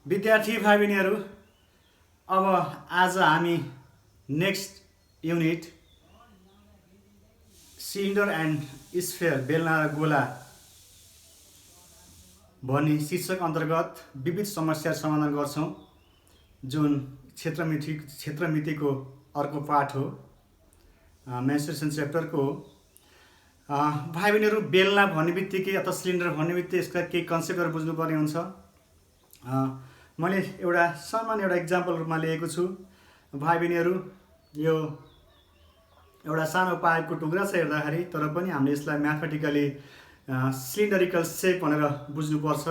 विद्यार्थी भाइ बहिनीहरू, अब आज हामी next unit cylinder and sphere बेलना र गोला भन्ने शीर्षक अन्तर्गत विविध समस्या समाधान गर्छौं, जुन क्षेत्रमितिको अर्को पाठ हो, मेन्सुरेसन च्याप्टरको हो। भाइ बहिनीहरू, बेलना भन्ने बित्तिकै अथवा सिलिन्डर भन्ने बित्तिकै यसका केही कन्सेप्टहरू बुझ्नुपर्ने हुन्छ। मैले एउटा सामान्य इक्जाम्पल रूपमा लिएको छु। भाइ बहिनीहरू, यो एउटा सानो पाइपको टुक्रा छ हेर्दाखेरि, तर पनि हामीले यसलाई म्याथमेटिकली सिलिन्डरिकल सेप भनेर बुझ्नुपर्छ।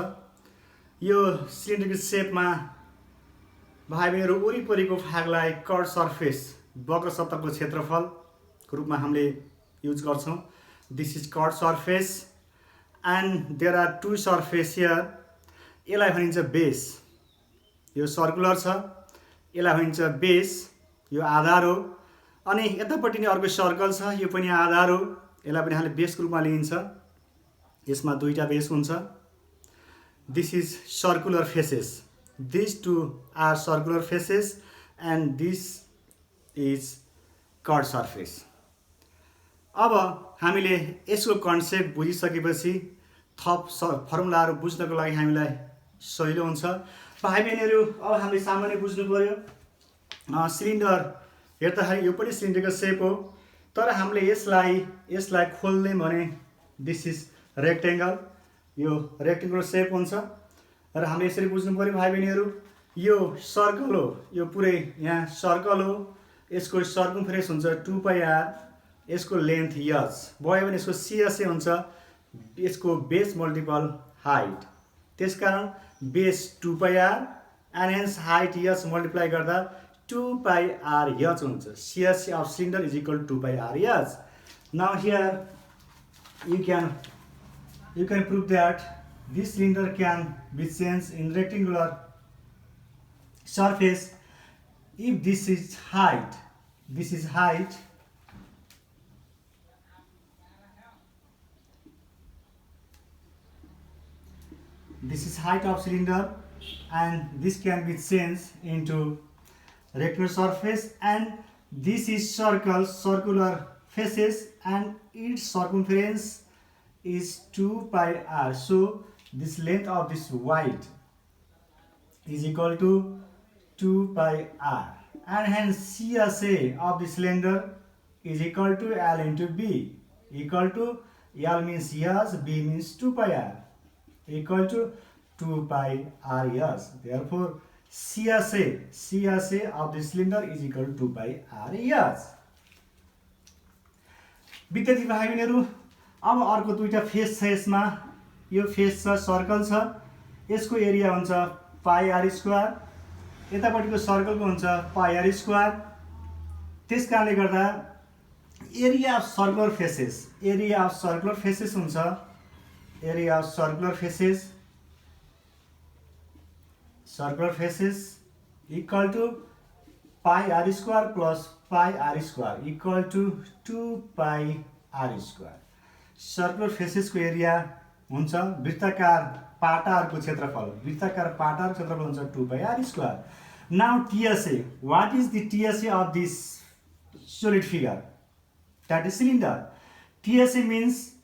यो सिलिन्डरिकल सेपमा भाइ बहिनीहरू वरिपरिको भागलाई कर्ड सर्फेस, वक्र सतहको क्षेत्रफलको रूपमा हामीले युज गर्छौँ। This is curved surface and there are two surface here. यसलाई भनिन्छ बेस। यो सर्कुलर छ, यसलाई भनिन्छ बेस, यो आधार हो। अनि यतापट्टि नै अर्को सर्कल छ, यो पनि आधार हो, यसलाई पनि हामीले बेसको रूपमा लिइन्छ। यसमा दुईटा बेस हुन्छ। This is circular faces. This two are circular faces and this is curved surface. अब हामीले यसको कन्सेप्ट बुझिसकेपछि थप फर्मुलाहरू बुझ्नको लागि हामीलाई सजिलो हुन्छ। भाइ बहिनीहरू, अब हामीले सामान्य बुझ्नु पर्यो। सिलिन्डर हेर्दाखेरि यो पनि सिलिन्डरको सेप हो, तर हामीले यसलाई खोल्ने भने दिस इज रेक्टेङ्गल। यो रेक्टेङ्गुलर सेप हुन्छ र हामीले यसरी बुझ्नु पर्यो। भाइ बहिनीहरू, यो सर्कल हो, यो पुरै यहाँ सर्कल हो, यसको सर्कमफेरेन्स हुन्छ 2πr, यसको लेन्थ यच भयो भने यसको सिएसए हुन्छ यसको बेस मल्टिपल हाइट। त्यसकारण base 2πr and hence height h multiply गर्दा 2πr यच हुन्छ। CSA of cylinder is equal to 2πr h. Now here you can prove that this cylinder can be changed in rectangular surface if this is height. This is height. This is height of cylinder, and this can be changed into rectangular surface, and this is circular faces, and its circumference is 2πr. So this length of this wide is equal to 2πr, and hence CSA of the cylinder is equal to L into B, equal to L means yes, B means 2πr, equal to 2πr yes. Therefore CSA of the cylinder is equal to 2πr yes. विद्यार्थी भाइ बहिनीहरू, अब अर्को दुईटा face छ। यसमा यो face छ, सर्कल छ, यसको एरिया हुन्छ πr², यतापट्टिको सर्कलको हुन्छ πr²। त्यस कारणले गर्दा एरिया अफ सर्कुलर फेसेस हुन्छ, area of circular faces equal to πr² plus πr² equal to 2πr²। Circular फेसेसको एरिया हुन्छ वृत्ताकार पाटाहरूको क्षेत्रफल हुन्छ 2πr²। Now TSA, what is the TSA of this solid figure? That is cylinder. TSA means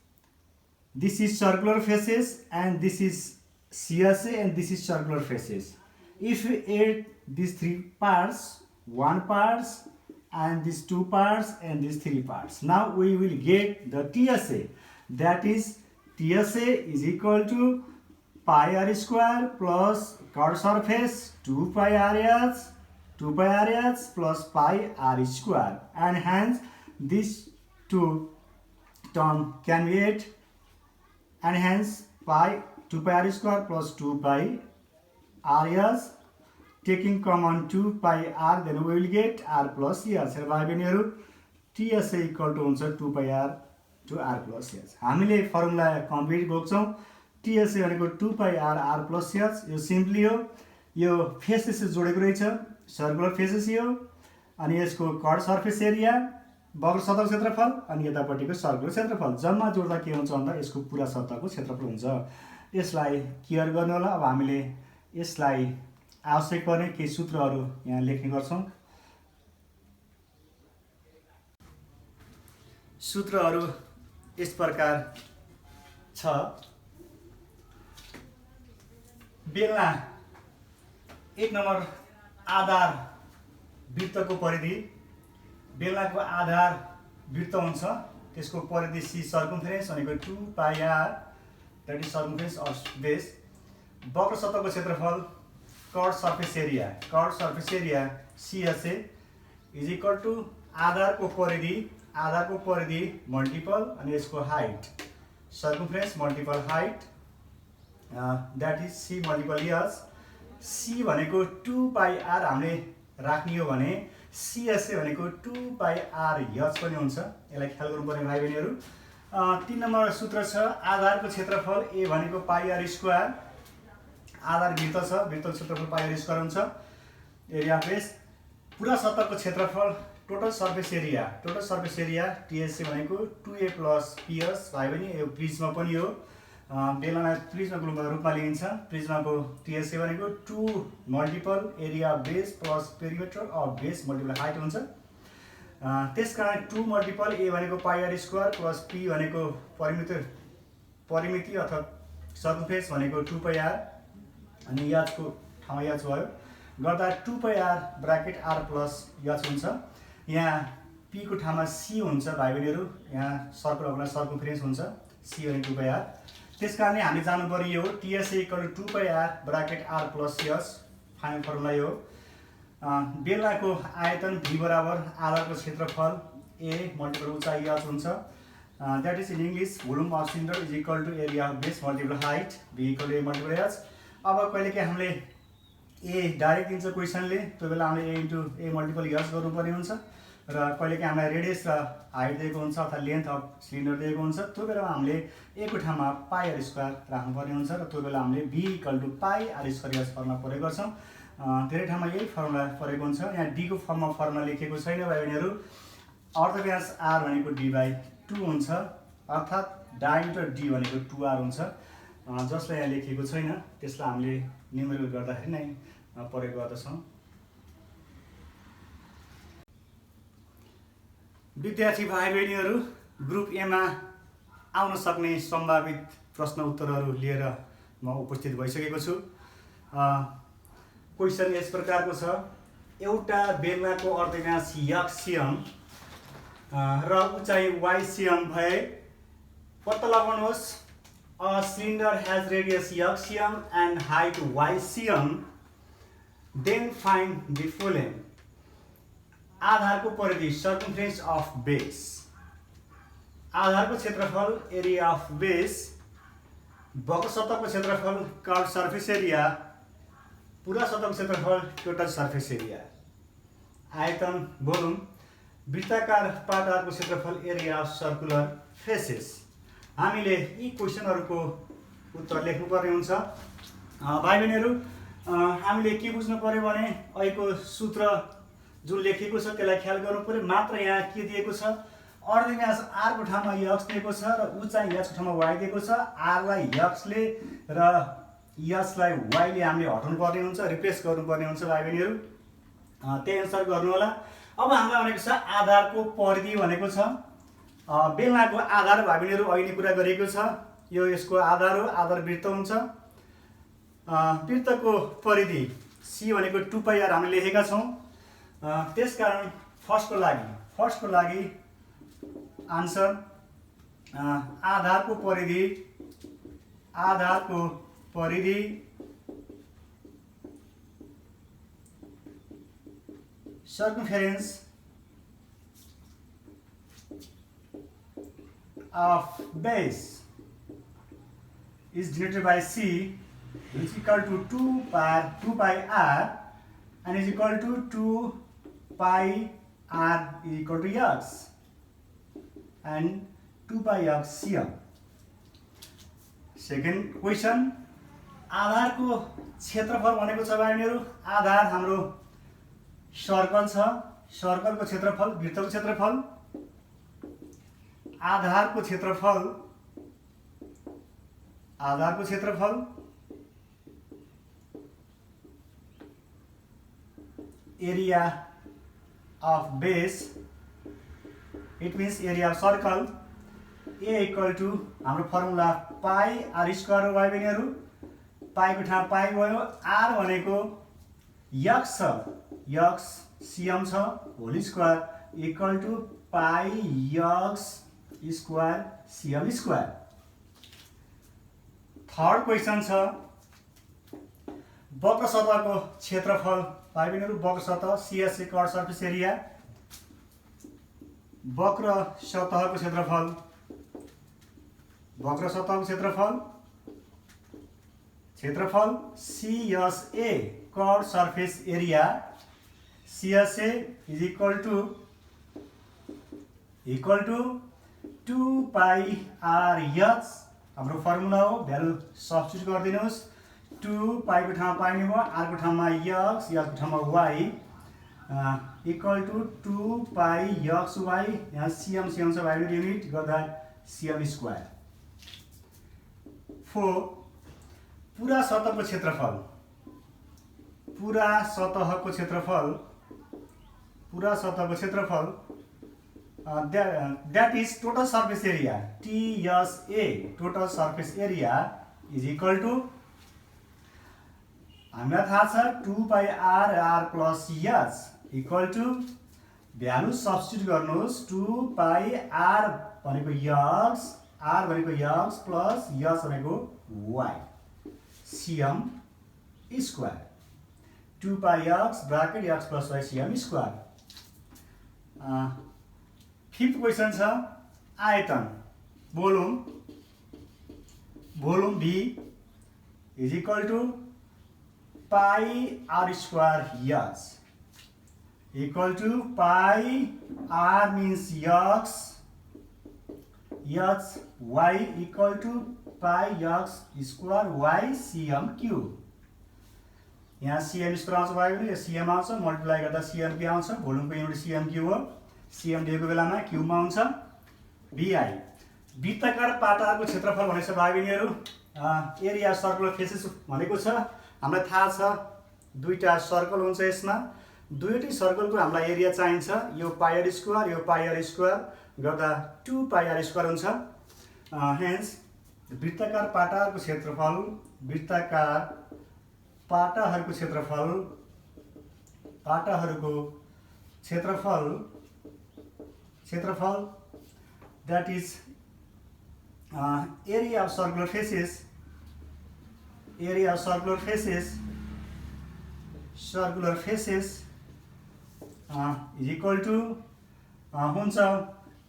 this is circular faces and this is CSA and this is circular faces. If we add these three parts, one parts and these two parts and these three parts, now we will get the TSA. That is TSA is equal to πr² plus curved surface 2πrh plus πr², and hence these two term can be added, and hence 2πr² plus 2πrh taking common 2πr, then we will get r plus s. भाइ बहिनीहरू, TSA equal to हुन्छ 2πr to r plus s। हामीले formula complete बोक्छौँ। TSA भनेको 2πr r plus s। यो simply हो, यो faces जोडेको रहेछ, सर्कुलर फेसेस यो, अनि यसको कर्ड सर्फेस एरिया, वक्र सतहको क्षेत्रफल, अनि यतापट्टिको सर्कुलर क्षेत्रफल जम्मा जोड्दा के हुन्छ भन्दा यसको पुरा सतहको क्षेत्रफल हुन्छ। यसलाई केयर गर्नु होला। अब हामीले यसलाई आवश्यक पर्ने केही सूत्रहरू यहाँ लेख्ने गर्छौँ। सूत्रहरू यस प्रकार छ। बेलना 1 नम्बर आधार वृत्तको परिधि, बेलनाको आधार वृत्त हुन्छ, त्यसको परिधि सी सर्कमफेरेन्स भनेको 2 pi R, that is circumference of base. वक्र सतहको क्षेत्रफल curved surface area, curved surface area CSA is equal to आधारको परिधि मल्टिपल अनि यसको height, circumference multiple height, that is C multiple S. C भनेको 2 पाई आर हामीले राख्ने हो भने CSA भनेको 2 पाई आर एच पनि हुन्छ। यसलाई ख्याल गर्नुपर्ने भाइ बहिनीहरू। 3 नम्बर सूत्र छ आधारको क्षेत्रफल ए भनेको पाई आर स्क्वायर, आधार वृत्त छ, वृत्तको क्षेत्रफल पाई आर स्क्वायर हुन्छ, एरिया बेस। पुरा सतहको क्षेत्रफल टोटल सर्फेस एरिया TSA भनेको 2A प्लस PS। भाइ बहिनी यो प्रिज्मा पनि हो, बेलनालाई प्रिज्माको रूपमा लिइन्छ। प्रिज्माको TSA भनेको 2 multiple area base plus perimeter of base multiple height हुन्छ। त्यसकारण 2 मल्टिपल ए भनेको पाई आर स्क्वायर प्लस पी भनेको परिमिति अथवा सर्कमफेरेन्स भनेको 2 पाई आर अनि याचको ठाउँमा याच भयो गर्दा 2 pi R bracket R plus याच हुन्छ। यहाँ पी को ठाउँमा सी हुन्छ भाइ बहिनीहरू, यहाँ सर्कल सर्कमफेरेन्स हुन्छ, सी भनेको 2 पाई आर। त्यसकारणले हामी जानु पर्यो यो TSA equal to 2 pi R bracket R plus S, final formula यो। बेलनाको आयतन V बराबर आधारको क्षेत्रफल ए मल्टिपल उचाइ एच हुन्छ, that is in English volume of cylinder is equal to area of base multiple height, V equal to A multiple H. अब कहिलेकाहीँ हामीले ए डाइरेक्ट दिन्छ क्वेसनले, त्यो बेला हामीले a into A multiple H गर्नुपर्ने हुन्छ, र कहिलेकाहीँ हामीलाई रेडियस र हाइट दिएको हुन्छ अथवा लेन्थ अफ सिलिन्डर दिएको हुन्छ, त्यो बेलामा हामीले ए को ठाउँमा पाई आर स्क्वायर राख्नुपर्ने हुन्छ, र त्यो बेला हामीले V equal to pi R square H formula प्रयोग गर्छौँ। धेरै ठाउँमा यही फर्मुला प्रयोग हुन्छ। यहाँ डी को फर्ममा फर्मुला लेखेको छैन भाइ बहिनीहरू। अर्धव्यास आर भनेको D/2 हुन्छ, अर्थात् डायमिटर D भनेको 2R हुन्छ, जसलाई यहाँ लेखेको छैन, त्यसलाई हामीले न्युमेरिकल गर्दाखेरि नै प्रयोग गर्दछौँ। विद्यार्थी भाइ बहिनीहरू, ग्रुप एमा आउन सक्ने सम्भावित प्रश्न उत्तरहरू लिएर म उपस्थित भइसकेको छु। क्वेसन यस प्रकारको छ, एउटा बेलनाको अर्धव्यास यक्सियम र उचाइ वाइसियम भए पत्ता लगाउनुहोस्। A cylinder has radius x cm and height y cm, then find the following. आधारको परिधि सर्कमफेरेन्स अफ बेस, आधारको क्षेत्रफल एरिया अफ बेस, वक्र सतहको क्षेत्रफल कर्ड सर्फेस एरिया, पुरा सतहको क्षेत्रफल टोटल सर्फेस एरिया, आयतन भोल्युम, वृत्ताकार पाटाहरूको क्षेत्रफल एरिया अफ सर्कुलर फेसेस। हामीले यी क्वेसनहरूको उत्तर लेख्नुपर्ने हुन्छ। भाइ बहिनीहरू, हामीले के बुझ्नु पर्यो भने अहिलेको सूत्र जुन लेखिएको छ त्यसलाई ख्याल गर्नु पर्यो। मात्र यहाँ के दिएको छ, अर्धव्यास आर को ठाउँमा यक्स दिएको छ र उचाइ एच को ठाउँमा वाइ दिएको छ। आरलाई यक्सले र एचलाई वाइले हामीले हटाउनु पर्ने हुन्छ, रिप्लेस गर्नुपर्ने हुन्छ भाइ बहिनीहरू, त्यही अनुसार गर्नु होला। अब हामीलाई भनेको छ आधारको परिधि भनेको छ, बेलनाको आधार भाइ बहिनीहरू अहिले कुरा गरिएको छ, यो यसको आधार हो, आधार वृत्त हुन्छ। वृत्तको परिधि सी भनेको 2 पाई आर हामीले लेखेका छौँ। त्यसकारण फर्स्टको लागि आन्सर आधारको परिधि circumference of base is denoted by C, which is equal to 2 pi r and is equal to 2 pi r is equal to x and 2 pi x cm. Second question, आधारको क्षेत्रफल भनेको छ भाइहरुहरू, आधार हाम्रो सर्कल छ, सर्कलको क्षेत्रफल वृत्तको क्षेत्रफल, आधारको क्षेत्रफल area of base, it means area of circle. A equal to हाम्रो फर्मुला पाई आर स्क्वायर हो भाइ बहिनीहरू, पाईको ठाउँमा पाई भयो, आर भनेको यक्स छ, यक्स सिएम छ whole square equal to pi X square cm square. Third question छ वक्र सतहको क्षेत्रफल भाइ बहिनीहरू, वक्र सतह सीएसए कर्ड सर्फेस एरिया, वक्र सतहको क्षेत्रफल, वक्र सतहको क्षेत्रफल, क्षेत्रफल CSA curved surface area, CSA is equal to 2 pi R H, हाम्रो फर्मुला हो, भ्यालु सब्स्टिट्युट गरिदिनुहोस्, 2 पाईको ठाउँमा पाई भयो, आर को ठाउँमा एक्स, एक्स को ठाउँमा Y equal to 2 pi X Y, यहाँ सिएम सिएम छ भाइ युनिट गर्दा सिएम स्क्वायर। 4 पूरा सतहको क्षेत्रफल, पूरा सतहको क्षेत्रफल, पूरा सतहको क्षेत्रफल that is total surface area, TSA total surface area is equal to, हामीलाई थाहा छ 2 pi R R plus H equal to value substitute गर्नुहोस्, 2 पाई आर भनेको एक्स, आर भनेको एक्स प्लस एच भनेको Y, cm square, 2 pi X bracket X plus Y cm square. Fifth question छ आयतन, volume, volume V is equal to pi R square H equal to pi R means X, H Y equal to pi X square Y cm cube. यहाँ cm square आउँछ भयो भने CM आउँछ, multiply गर्दा CM Q आउँछ, भोल्युमको unit CM Q हो, CM दिएको बेलामा क्यूबमा आउँछ। बिआई वृत्ताकार पाटाको क्षेत्रफल भनेको छ भाइ बहिनीहरू, एरिया सर्कुलर फेसेस भनेको छ, हामीलाई थाहा छ दुईटा सर्कल हुन्छ यसमा, दुईटै सर्कलको हामीलाई एरिया चाहिन्छ, यो पाई आर स्क्वायर, यो पाई आर स्क्वायर गर्दा 2 पाई आर स्क्वायर हुन्छ। हेन्स वृत्ताकार पाटाहरूको क्षेत्रफल, वृत्ताकार पाटाहरूको क्षेत्रफल, पाटाहरूको क्षेत्रफल, क्षेत्रफल that is area of circular faces, area of circular faces, circular faces is equal to हुन्छ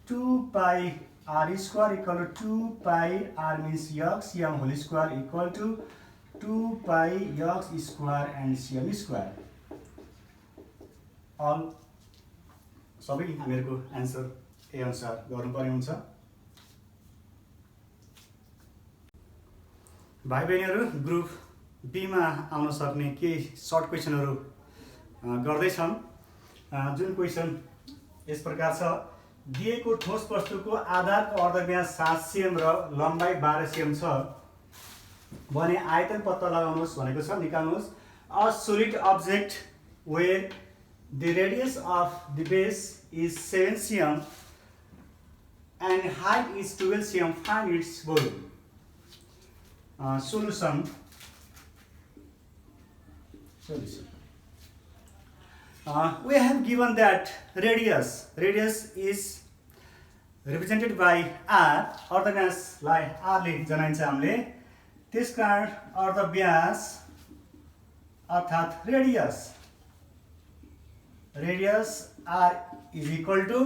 2 pi R square equal to 2 pi R means X cm whole square equal to 2 pi X square and cm square. All सबै हामीहरूको answer ए अनुसार गर्नुपर्ने हुन्छ। भाइ बहिनीहरू group बीमा आउन सक्ने केही सर्ट क्वेसनहरू गर्दैछौँ। जुन क्वेसन यस प्रकार छ, दिएको ठोस वस्तुको आधारको अर्धव्यास 7 सिएम र लम्बाइ 12 सिएम छ भने आयतन पत्ता लगाउनुहोस् भनेको छ, निकाल्नुहोस्। A solid object where the radius of the base is 7 cm and height is 12 cm, find its volume. Solution. We have given that radius is represented by r, अर्धव्यासलाई r ले जनाइन्छ हामीले, त्यसकारण अर्धव्यास अर्थात् radius r is equal to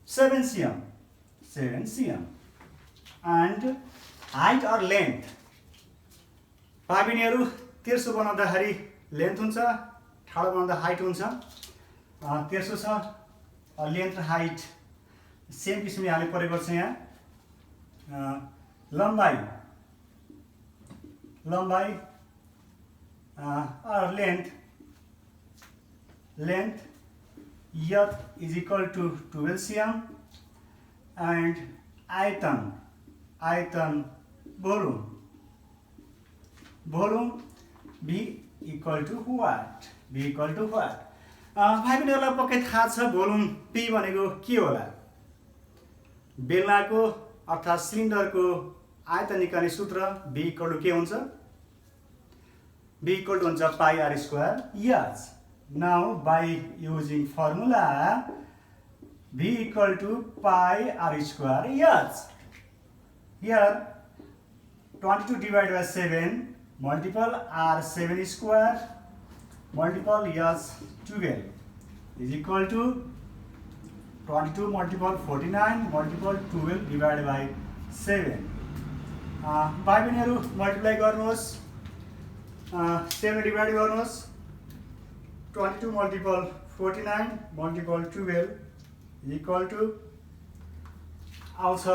7 cm, 7 cm and height or length, भाइ बहिनीहरू तेर्सो बनाउँदाखेरि length हुन्छ, ठाडो बनाउँदा हाइट हुन्छ। तेर्सो छ, लेन्थ र हाइट सेम किसिमले हाल्नु परेको छ। यहाँ लम्बाइ length F is equal to 12 cm and आयतन volume B equal to what? B equal to what? भाइ बहिनीहरूलाई पक्कै थाहा छ भोल्युम पी भनेको के होला। बेलनाको अर्थात् सिलिन्डरको आयतन निकाल्ने सूत्र V = के हुन्छ? V = हुन्छ पाई r square. Yes, now by using formula V = pie r square. Yes, here 22 divided by 7 multiple r7 square multiple yes 12 is equal to 22 multiple 49 multiple 12 divided by 7। भाइ बहिनीहरू मल्टिप्लाई गर्नुहोस्, 7 डिभाइड गर्नुहोस्, 22 multiple 49 multiple 12 is equal to आउँछ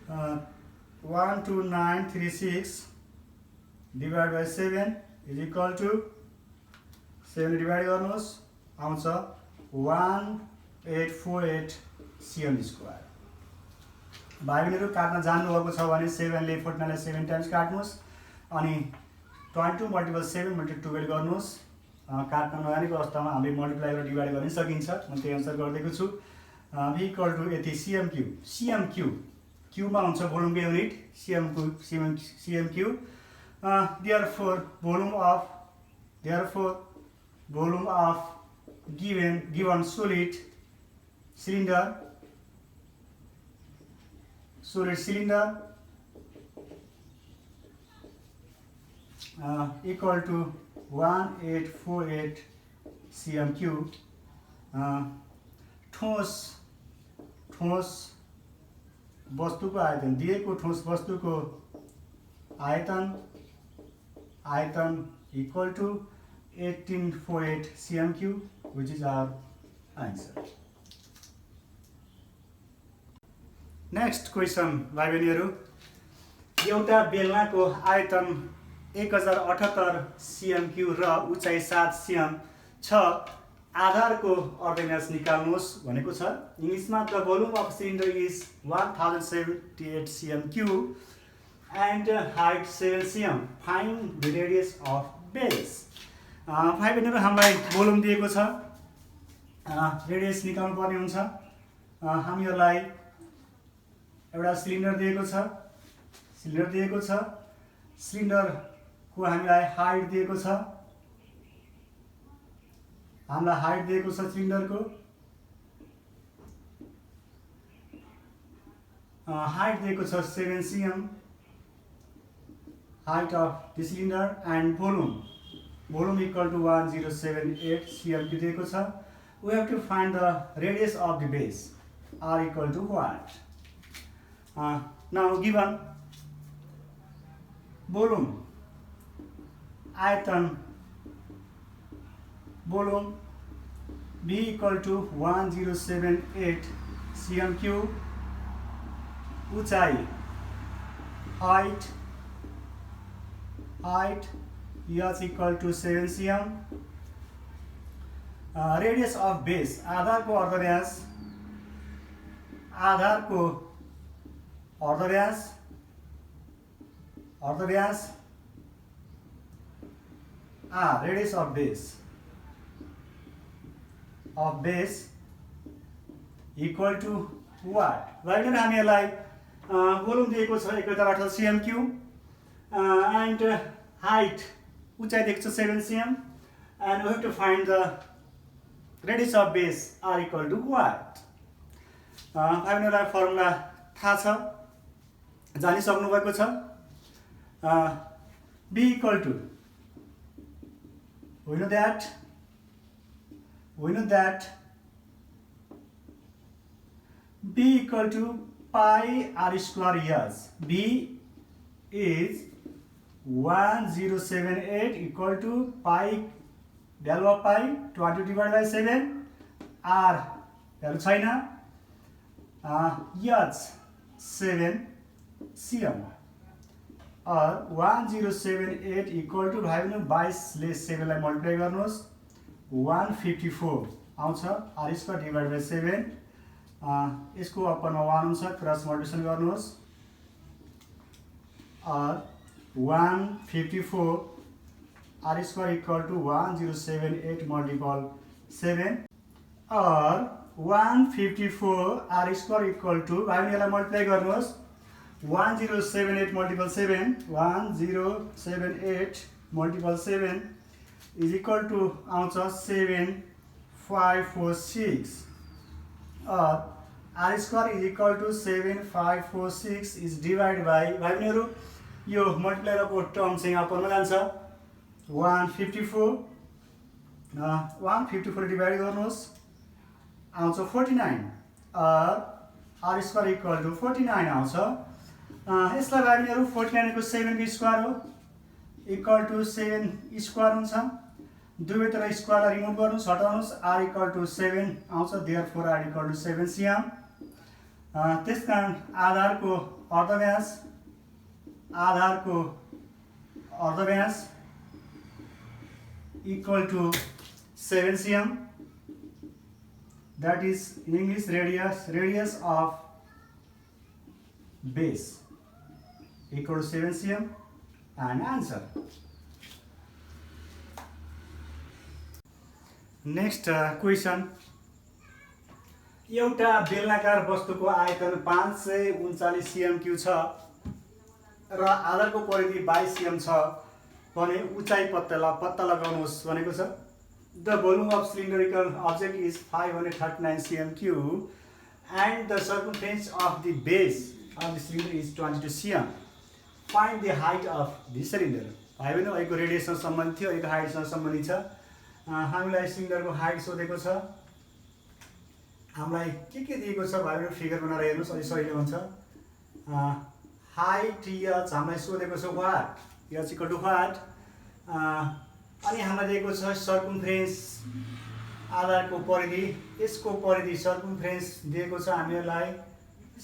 12936 divided by 7 is equal to 7 divide गर्नुहोस्, आउँछ 1848 cm square. भाइ बहिनीहरू काट्न जान्नुभएको छ भने 7 ले 49 लाई 7 टाइम्स काट्नुहोस् अनि 22 multiple 7 multiple 12 गर्नुहोस्। काट्न नजानेको अवस्थामा हामीले मल्टिप्लाई र डिभाइड गर्न सकिन्छ। म त्यही अनुसार गरिदिएको छु। V = यति cm3 क्यूमा हुन्छ भोल्युमको unit cm3। therefore volume of given solid cylinder equal to 1848 cm3। ठोस वस्तुको आयतन दिएको ठोस वस्तुको आयतन equal to 1848 cm3 which is our answer। Next question भाइ बहिनीहरू, एउटा बेलनाको आयतन 1078 cm3 र उचाइ 7 cm छ, आधारको अर्धव्यास निकाल्नुहोस् भनेको छ। इङ्ग्लिसमा the volume of cylinder is 1078 cm3 and white 7 cm, find the radius of base. भाइ बहिनीहरू हामीलाई भोल्युम दिएको छ, रेडियस निकाल्नु पर्ने हुन्छ। हामीहरूलाई एउटा सिलिन्डर दिएको छ, सिलिन्डरको हामीलाई हाइट दिएको छ, सिलिन्डरको हाइट दिएको छ 7 cm, height of the cylinder and volume equal to 1078 cm दिएको छ। We have to find the radius of the base, r equal to what? Now given volume आयतन V equal to 1078 cm3, ऊंचाई height yes equal to 7 cm, radius of base आधारको अर्धव्यास radius of base equal to what? भाइ बहिनी हामीलाई volume दिएको छ 1078 cm3 and height उचाइ दिएको छ 7 cm and we have to find the radius of base r equal to what? भाइ बहिनीलाई फर्मुला थाहा छ, जानिसक्नु भएको छ। B equal to we know that B equal to pi r square। yes, B is 1078 equal to pi, value of pi 20 divided by 7, r value छैन, yes 7 cm or 1078 equal to भाइ बहिनी 22 ले 7 लाई multiply गर्नुहोस् 154 आउँछ, r square divide by 7, यसको अपरमा 1 हुन्छ, cross multiplication गर्नुहोस् और 154 r square equal to 1078 multiple 7 or 154 r square equal to भाइ यसलाई मल्टिप्लाई गर्नुहोस् 1078 multiple 7 1078 multiple 7 is equal to आउँछ 7546 or r square is equal to 7546 is divided by भाइ बहिनीहरु यो मल्टिप्लायरको टर्म चाहिँ यहाँ पढ्न जान्छ 154 154 डिभाइड गर्नुहोस् आउँछ 49 r स्क्वायर इक्वल टु 49 आउँछ यसलाई भाइ बहिनीहरु 49 को 7 को स्क्वायर हो इक्वल टु 7 स्क्वायर हुन्छ दुवैतिर स्क्वायरलाई रिमुभ गर्नुस् हटाउनुस् r इक्वल टु 7 आउँछ therefore r equal to 7 cm त्यसकारण आधारको अर्धव्यास equal to 7 cm, that is in English radius of base equal to 7 cm and answer. Next question. एउटा बेलनाकार वस्तुको आयतन 539 cm³ छ र आधारको परिधि 22 cm छ भने उचाइ पत्ता लगाउनुहोस् भनेको छ the volume of cylindrical object is 539 cm³ and the circumference of the base of the cylinder is 22 cm. Find the height of the cylinder. भाइ बहिनी अहिलेको रेडियससँग सम्बन्धित थियो अहिलेको हाइटसँग सम्बन्धित छ हामीलाई सिलिन्डरको हाइट सोधेको छ हामीलाई के दिएको छ भाइ बहिनी फिगर बनाएर हेर्नुस् अलि सजिलो हुन्छ हाइट एच हामीलाई सोधेको छ what H equal to what अनि हामीलाई दिएको छ सर्कम्फरेन्स आधारको परिधि यसको परिधि सर्कम्फरेन्स दिएको छ हामीलाई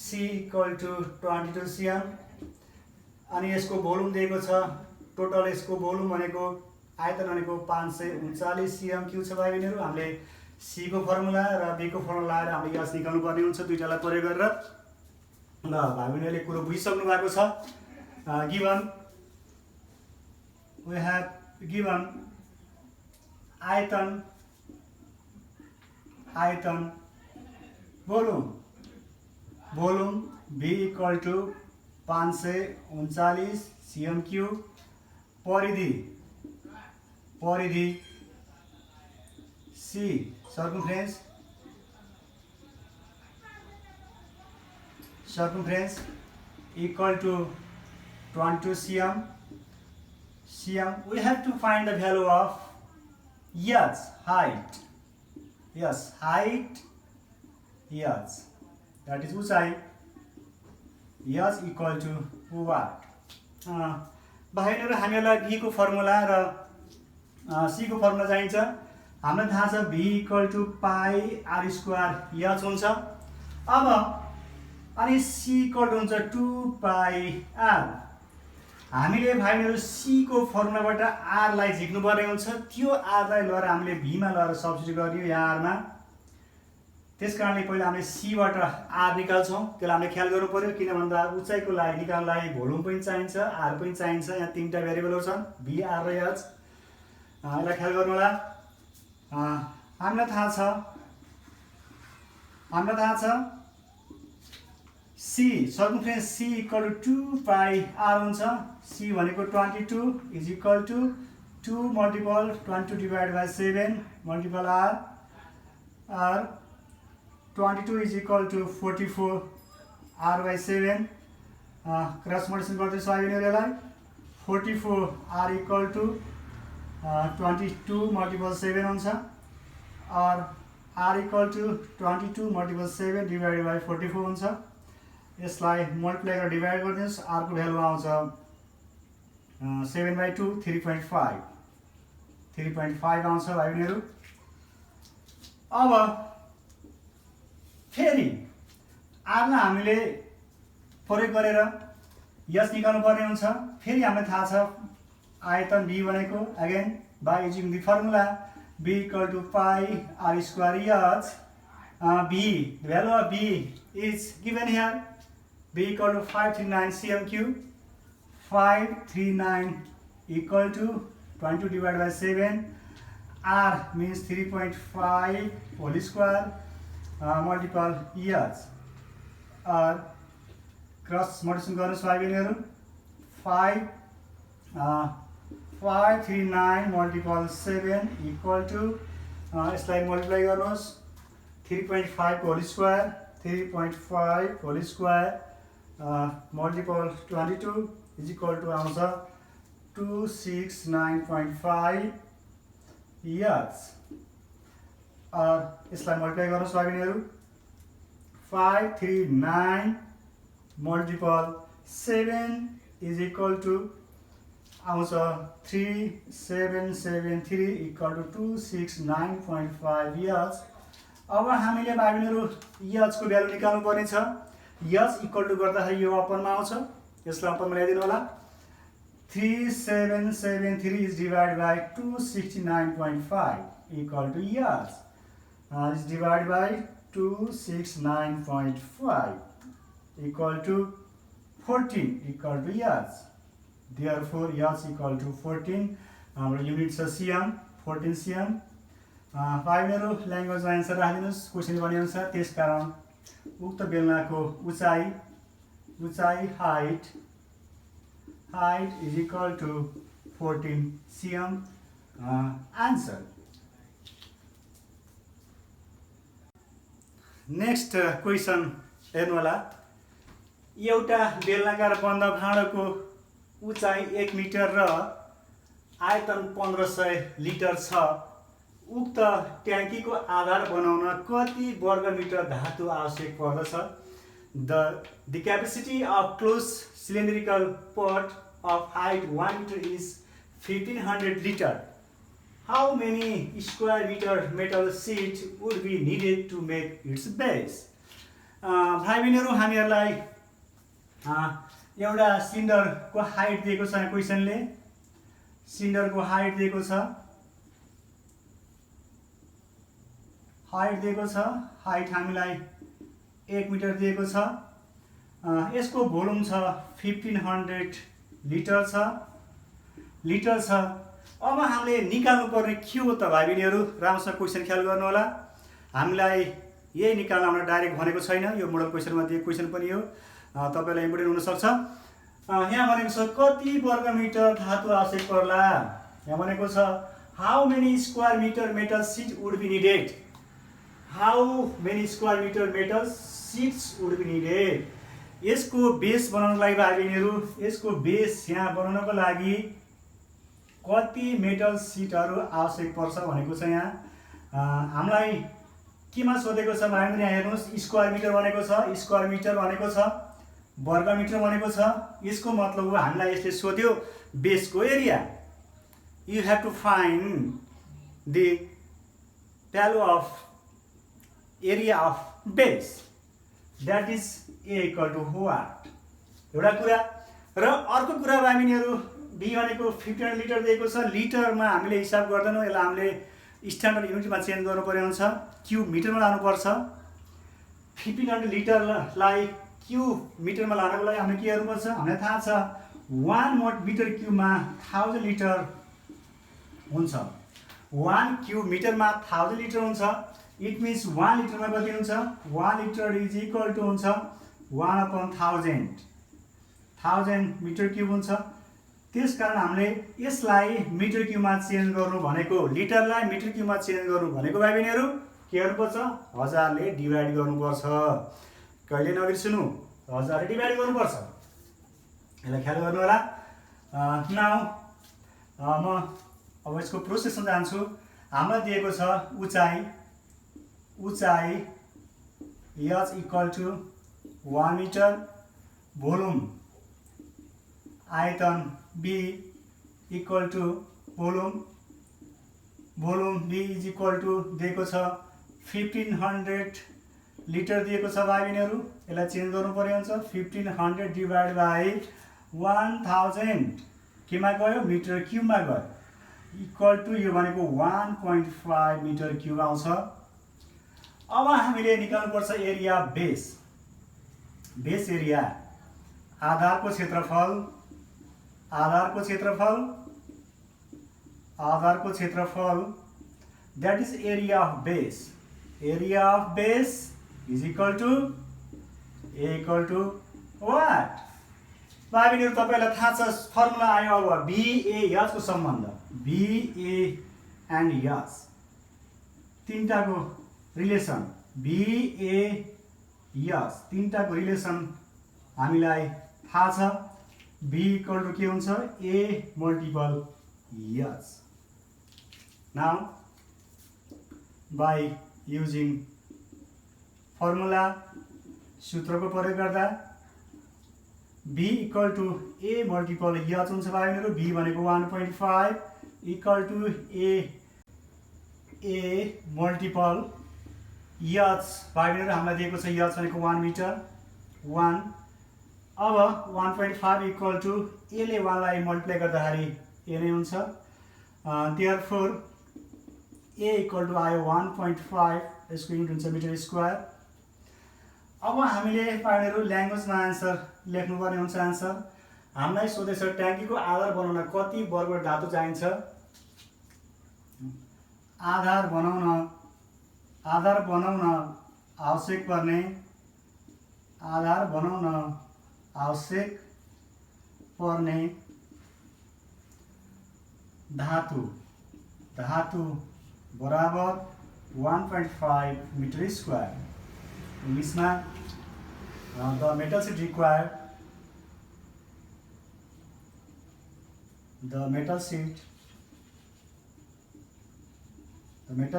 सी इक्वल टु 22 cm अनि यसको भोल्युम दिएको छ टोटल यसको भोल्युम भनेको आयतन भनेको 539 cm³ छ भाइ बहिनीहरु हामीले सी को फर्मुला र बी को फर्मुला लगाएर हामीले एच निकाल्नु पर्ने हुन्छ दुईटालाई प्रयोग गरेर ल भाइ बहिनीहरुले कुरो बुझिसक्नु भएको छ गिवन we have given आयतन volume B equal to 539 cm³ परिधि C circumference equal to 22 cm. We have to find the value of h height. Yes, height h that is उचाइ h equal to what? भाइहरुले हामीलाई b को formula र c को formula चाहिन्छ हामीलाई थाहा छ b equal to pi r square h हुन्छ अब अनि c equal to हुन्छ 2 pi r हामीले भाइहरु c को फर्मुलाबाट r लाई झिक्नु पर्ने हुन्छ त्यो r लाई लिएर हामीले b मा लिएर सब्स्टिट्युट गरियो यहाँ r मा त्यसकारणले पहिला हामीले c बाट r निकाल्छौं त्यसलाई हामीले ख्याल गर्नु पर्यो किन भन्दा उचाइको लागि निकाल्नलाई भोल्युम पनि चाहिन्छ r पनि चाहिन्छ यहाँ तीनटा भेरिएबलहरु छन् b r र h यसलाई ख्याल गर्नु होला हामीलाई थाहा छ C circumference C equal to 2 pi r हुन्छ C भनेको 22 is equal to 2 multiple 22 divided by 7 multiple r 22 is equal to 44 r by 7 cross multiplication गर्दै सकिने यसलाई 44 r equal to 22 multiple 7 हुन्छ or r equal to 22 multiple 7 divided by 44 हुन्छ यसलाई multiply गरेर divide गर्दिनुस् r को भ्यालु आउँछ 7/2 3.5 आउँछ भाइ बहिनीहरु अब फेरि r लाई हामीले प्रयोग गरेर h निकाल्नु पर्ने हुन्छ फेरि हामीलाई थाहा छ आयतन b भनेको again by using the formula b equal to pi r square h b the value of b is given here b equal to 539 cm³. 539 equal to 22 divided by 7. R means 3.5 whole square multiple years. Cross multiplication गर्नुहोस् भाइ बहिनीहरू. 539 multiple 7 equal to यसलाई multiply गर्नुहोस्. 3.5 whole square 3.5 whole square multiple 22 is equal to आउँछ 269.5 years. यसलाई multiply गर्नुहोस् भाइ बहिनीहरू. 539 multiple 7 is equal to आउँछ 3773 equal to 269.5 years. अब हामीले भाइ बहिनीहरू यजको भ्यालु निकाल्नु पर्ने छ. यज इक्वल टु गर्दाखेरि यो अपनमा आउँछ. यसलाई अपनमा ल्याइदिनु होला. 3773 is divided by 269.5 equal to years. Is divided by 269.5 equal to 14 equal to years. Therefore, years equal to 14. Our units are cm, 14 cm. 5 language answer राखिदिनुहोस् क्वेसन भनेअनुसार. त्यस कारण उक्त बेलनाको उचाइ height is equal to 14 cm. Answer. Next question हेर्नु होला. एउटा बेलनाकार बन्द भाँडोको उचाइ 1 मिटर र आयतन 1500 लिटर छ. उक्त ट्याङ्कीको आधार बनाउन कति वर्ग मिटर धातु आवश्यक पर्दछ? The capacity of closed cylindrical pot of height 1 meter is 1500 liter. How many square meter metal sheet would be needed to make its base? भाइ बहिनीहरू हामीहरूलाई एउटा सिलिन्डरको हाइट दिएको छ. क्वेसनले सिलिन्डरको हाइट दिएको छ. हाइट हामीलाई 1 मिटर दिएको छ. यसको भोल्युम छ 1500 लिटर छ. अब हामीले निकाल्नु पर्ने के हो त भाइ बहिनीहरू? राम्रोसँग क्वेसन ख्याल गर्नु होला. हामीलाई यही निकाल्न हाम्रो डाइरेक्ट भनेको छैन. यो मोडल क्वेसनमा दिएको क्वेसन पनि हो. तपाईलाई इम्पोर्टेन्ट हुन सक्छ. यहाँ भनेको छ कति वर्ग मिटर धातु आवश्यक पर्ला. यहाँ भनेको छ how many square metre metal sheet would be needed. How many square metre metal sheets would be needed. यसको बेस बनाउनको लागि भाइ बहिनीहरू यसको बेस यहाँ बनाउनको लागि कति मेटल शीटहरू आवश्यक पर्छ भनेको छ. यहाँ हामीलाई केमा सोधेको छ भाइ बहिनी? यहाँ हेर्नुहोस् स्क्वायर मिटर भनेको छ. स्क्वायर मिटर भनेको छ वर्ग मिटर भनेको छ. यसको मतलब हो हामीलाई यसले सोध्यो बेसको area. You have to find the value of area of base. That is A equal to what. एउटा कुरा. र अर्को कुरा भाइ बहिनीहरू बी भनेको 1500 लिटर दिएको छ. लिटरमा हामीले हिसाब गर्दैनौँ. यसलाई हामीले स्ट्यान्डर्ड युनिटमा चेन्ज गर्नुपर्ने हुन्छ. क्युब मिटरमा लानुपर्छ. 1500 लिटरलाई क्युब मिटरमा लानको लागि हामीले के गर्नुपर्छ? हामीलाई थाहा छ 1 मिटर क्युबमा 1000 लिटर हुन्छ. 1 क्युब मिटरमा 1000 लिटर हुन्छ. इट मिन्स 1 लिटरमा कति हुन्छ? 1 लिटर इज इक्वल टु हुन्छ 1/1000 मिटर क्युब हुन्छ. त्यस कारण हामीले यसलाई मिटर क्युबमा चेन्ज गर्नु भनेको लिटरलाई मिटर क्युबमा चेन्ज गर्नु भनेको भाइ बहिनीहरू के गर्नुपर्छ? 1000 ले डिभाइड गर्नुपर्छ. कहिले नबिर्सनु 1000 ले डिभाइड गर्नुपर्छ. यसलाई ख्याल गर्नु होला. नाउ म अब यसको प्रोसेसमा जान्छु. हामीलाई दिएको छ उचाइ is equal to 1 metre. Volume आयतन B equal to volume B is equal to दिएको छ 1500 लिटर दिएको छ भाइ बहिनीहरू. यसलाई चेन्ज गर्नु पर्ने हुन्छ. 1500 डिभाइड बाई 1000 केमा गयो? मिटर क्युबमा गयो. इक्वल टु यो भनेको 1.5 मिटर क्युब आउँछ. अब हामीले निकाल्नुपर्छ एरिया बेस. एरिया आधारको क्षेत्रफल आधारको क्षेत्रफल that is area of base, area of base is equal to what? भाइ बहिनीहरू तपाईँलाई थाहा छ फर्मुला आयो अब BA को सम्बन्ध, BA एन्ड यस तीनटाको रिलेसन, BA यस तीनटाको रिलेसन हामीलाई थाहा छ। B इक्वल टु के हुन्छ? A मल्टिपल यस। नाउ बाई युजिङ फर्मुला सूत्रको प्रयोग गर्दा B equal to A multiple H हुन्छ भाइ बहिनीहरू। B भनेको 1.5 equal to A multiple H भाइ बहिनीहरू हामीलाई दिएको छ यच भनेको 1 मिटर 1। अब 1.5 इक्वल टु A ले 1 लाई मल्टिप्लाई गर्दाखेरि A नै हुन्छ। देयरफोर A इक्वल टु आयो 1.5, यसको युनिट हुन्छ मिटर स्क्वायर। अब हामीले पार्नेहरू ल्याङ्ग्वेजमा आन्सर लेख्नुपर्ने हुन्छ। आन्सर हामीलाई सोधेछ ट्याङ्कीको आधार बनाउन कति वर्ग धातु चाहिन्छ? आधार बनाउन आवश्यक पर्ने धातु बराबर 1.5 मिटर स्क्वायर। इंग्लिशमा the metal sheet required, the metal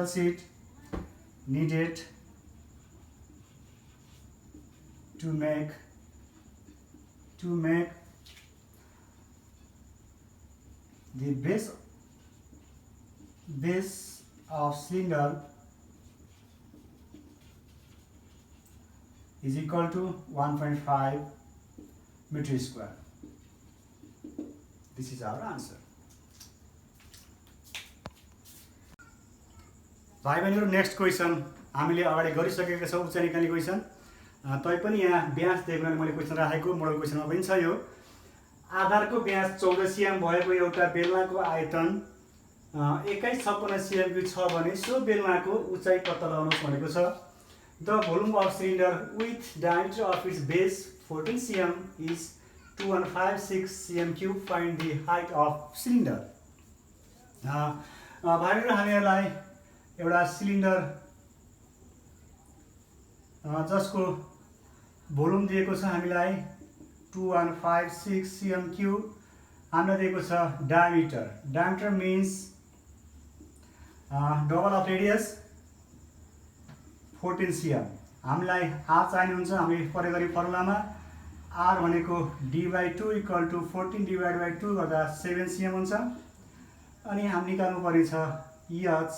sheet needed to make the base of cylinder is equal to 1.5 meter square. This is our answer. भाइ बहिनीहरू नेक्स्ट क्वेसन हामीले अगाडि गरिसकेका छौँ, उच्च निकाल्ने क्वेसन। तैपनि यहाँ व्यास दिएको मैले क्वेसन राखेको मोडल क्वेसनमा पनि छ। यो आधारको व्यास 14 cm भएको एउटा बेलनाको आयतन 2156 cm छ भने सो बेलनाको उचाइ पत्ता लगाउनुहोस् भनेको छ। The volume of cylinder with diameter of its base 14 cm is 2156 cm cube. Find the height of cylinder. भाइहरू हामीहरूलाई एउटा सिलिन्डर जसको भोल्युम दिएको छ हामीलाई 2156 cm क्यूब। हामीलाई दिएको छ diameter means double of radius 14 cm। हामीलाई आर चाहिने हुन्छ। हामी प्रयोग गरी फर्मुलामा आर भनेको d/2 equal to 14 divide by 2 गर्दा 7 cm हुन्छ। अनि हामी निकाल्नु पर्ने छ एच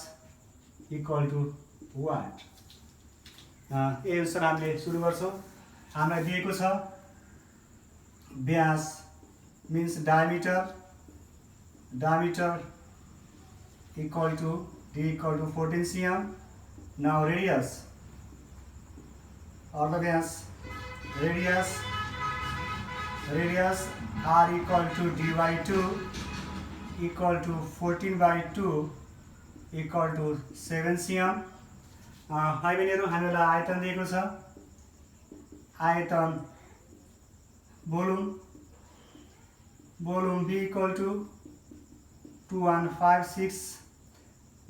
इक्वल टु वाट। यही अनुसार हामीले सुरु गर्छौँ। हामीलाई दिएको छ व्यास means diameter equal to d equal to 14 cm। Now radius अर्धव्यास radius r equal to d/2 equal to 14/2 equal to 7 cm। भाइ बहिनीहरू हामीलाई आयतन दिएको छ। आयतन भोल्युम b इक्वल टु 2156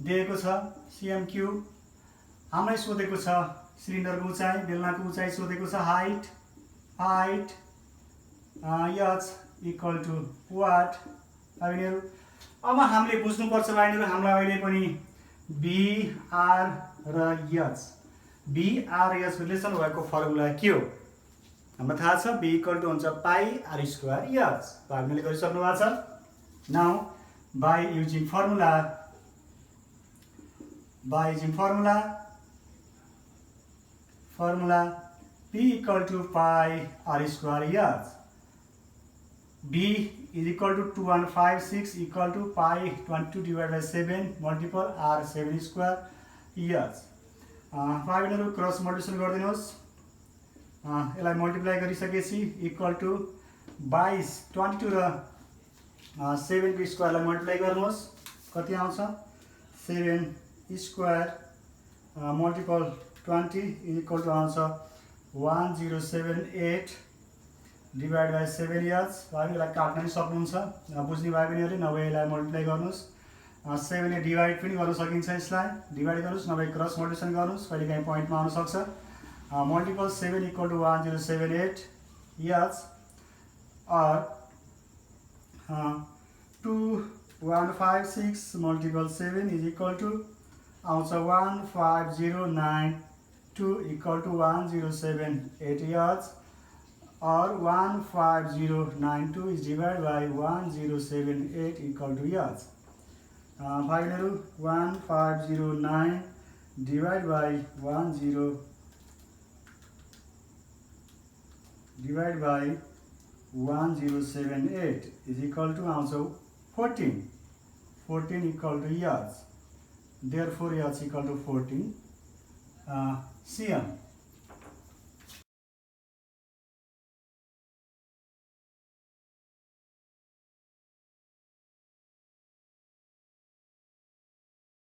दिएको छ cm क्यूब। हामीलाई सोधेको छ सिलिन्डरको उचाइ, बेलनाको उचाइ सोधेको छ। Height H equal to what. भाइ बहिनीहरू अब हामीले बुझ्नुपर्छ भाइ बहिनीहरू, हामीलाई अहिले पनि बीआर र एच रिलेसन भएको फर्मुला के हो हामीलाई थाहा छ। बी इक्वल टु हुन्छ पाई आर स्क्वायर एच। भाइ बहिनीले गरिसक्नु भएको छ। Now by using formula P equal to pi R square H. B is equal to 2156 equal to pi 22 divided by 7 multiple r 7 square H. भाइ बहिनीहरू क्रस मल्टिप्लिकेसन गरिदिनुहोस्। यसलाई मल्टिप्लाई गरिसकेपछि इक्वल टु 22 22 र 7 को स्क्वायरलाई मल्टिप्लाई गर्नुहोस्। कति आउँछ 7 स्क्वायर मल्टिपल 20 इक्वल टु आउँछ 1078 डिभाइड बाई 7 इयर्स। यसलाई काट्न पनि सक्नुहुन्छ, बुझ्ने भए पनि नभए यसलाई मल्टिप्लाई गर्नुहोस्। 7 ले डिभाइड पनि गर्न सकिन्छ, यसलाई डिभाइड गर्नुहोस्, नभए क्रस मल्टिप्लिकेसन गर्नुहोस्, कहिले काहीँ पोइन्टमा आउन सक्छ। मल्टिपल 7 इक्वल टु 1078 इयर्स और 2156 मल्टिपल 7 इज इक्वल टु आउँछ 15092 इक्वल टु 1078 इयर्स और 15092 is divided by 1078 equal to years. भाइहरू 1509 divided by 1078 is equal to also 14 equal to years. Therefore years equal to 14 cm.